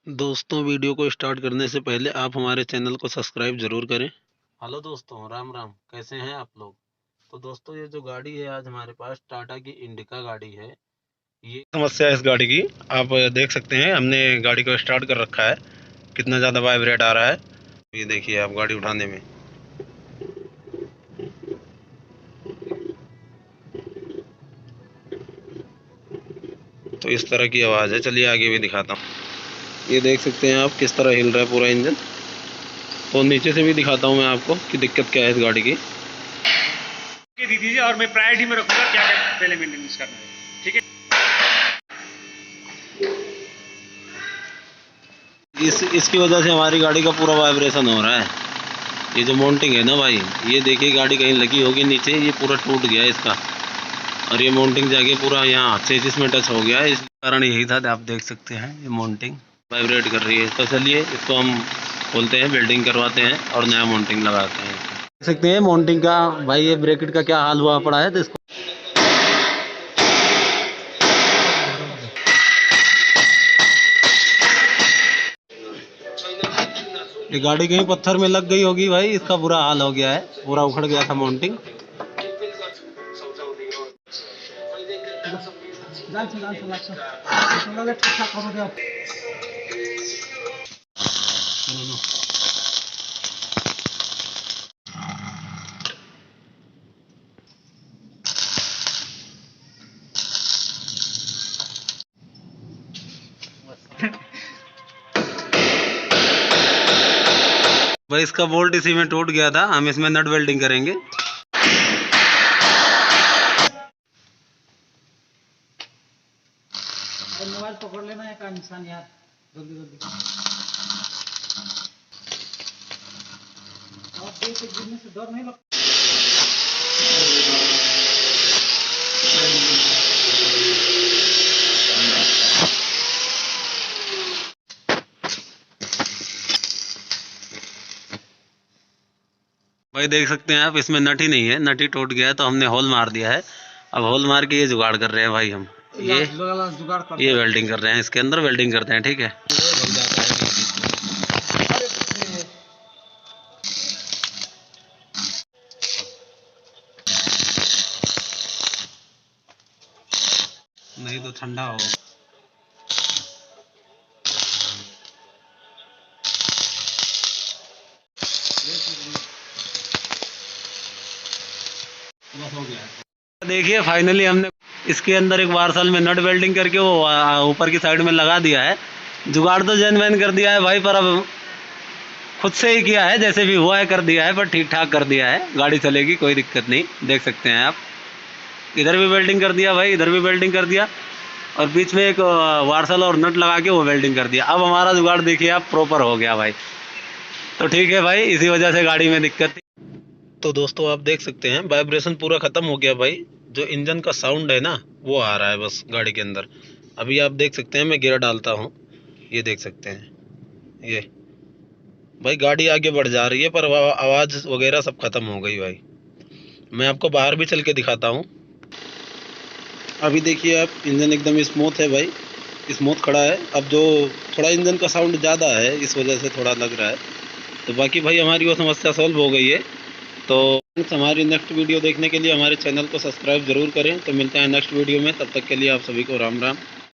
दोस्तों, वीडियो को स्टार्ट करने से पहले आप हमारे चैनल को सब्सक्राइब जरूर करें। हेलो दोस्तों, राम राम। कैसे हैं आप लोग? तो दोस्तों, ये जो गाड़ी है आज हमारे पास टाटा की इंडिका गाड़ी है। ये समस्या है इस गाड़ी की। आप देख सकते हैं, हमने गाड़ी को स्टार्ट कर रखा है, कितना ज़्यादा वाइब्रेट आ रहा है। ये देखिए आप गाड़ी उठाने में, तो इस तरह की आवाज़ है। चलिए आगे भी दिखाता हूँ। ये देख सकते हैं आप किस तरह हिल रहा है पूरा इंजन। तो नीचे से भी दिखाता हूँ मैं आपको कि दिक्कत क्या है इस गाड़ी की। दे दीजिए और मैं प्रायोरिटी में रखूंगा क्या क्या पहले मेंटेनेंस करना है, ठीक है। इसकी वजह से हमारी गाड़ी का पूरा वाइब्रेशन हो रहा है। ये जो माउंटिंग है ना भाई, ये देखिए गाड़ी कहीं लगी होगी नीचे, ये पूरा टूट गया है इसका। और ये माउंटिंग जाके पूरा यहाँ चेसिस में टच हो गया है। इस कारण यही था, आप देख सकते हैं ये माउंटिंग वाइब्रेट कर रही है। तो चलिए इसको हम खोलते हैं, वेल्डिंग करवाते हैं और नया माउंटिंग लगाते हैं। देख सकते हैं माउंटिंग का भाई, ये ब्रैकेट का क्या हाल हुआ पड़ा है। तो इसको ये गाड़ी कहीं पत्थर में लग गई होगी भाई, इसका बुरा हाल हो गया है, पूरा उखड़ गया था माउंटिंग। भाई इसका बोल्ट इसी में टूट गया था, हम इसमें नट वेल्डिंग करेंगे। मोबाइल पकड़ लेना है का इंसान यार, जल्दी जल्दी और देख के गिरने से डर नहीं लगता। भाई देख सकते हैं आप, इसमें नट ही नहीं है, नट ही टूट गया है। तो हमने होल मार दिया है। अब होल मार के ये जुगाड़ कर रहे हैं भाई हम। ये वेल्डिंग कर रहे हैं, इसके अंदर वेल्डिंग करते हैं, ठीक है। नहीं तो ठंडा हो। देखिए फाइनली हमने इसके अंदर एक वार्सल में नट वेल्डिंग करके वो ऊपर की साइड में लगा दिया है। जुगाड़ तो जेन्युइन कर दिया है भाई, पर अब खुद से ही किया है, जैसे भी हुआ है कर दिया है, पर ठीक ठाक कर दिया है। गाड़ी चलेगी, कोई दिक्कत नहीं। देख सकते हैं आप, इधर भी वेल्डिंग कर दिया भाई, इधर भी वेल्डिंग कर दिया, और बीच में एक वार्सल और नट लगा के वो वेल्डिंग कर दिया। अब हमारा जुगाड़ देखिए आप, प्रॉपर हो गया भाई। तो ठीक है भाई, इसी वजह से गाड़ी में दिक्कत थी। तो दोस्तों आप देख सकते हैं वाइब्रेशन पूरा ख़त्म हो गया भाई। जो इंजन का साउंड है ना, वो आ रहा है बस गाड़ी के अंदर। अभी आप देख सकते हैं, मैं गियर डालता हूँ, ये देख सकते हैं। ये भाई गाड़ी आगे बढ़ जा रही है, पर आवाज़ वगैरह सब ख़त्म हो गई भाई। मैं आपको बाहर भी चल के दिखाता हूँ। अभी देखिए आप, इंजन एकदम स्मूथ है भाई, स्मूथ खड़ा है। अब जो थोड़ा इंजन का साउंड ज़्यादा है, इस वजह से थोड़ा लग रहा है। तो बाकी भाई हमारी वो समस्या सॉल्व हो गई है। तो हमारी नेक्स्ट वीडियो देखने के लिए हमारे चैनल को सब्सक्राइब जरूर करें। तो मिलते हैं नेक्स्ट वीडियो में, तब तक के लिए आप सभी को राम राम।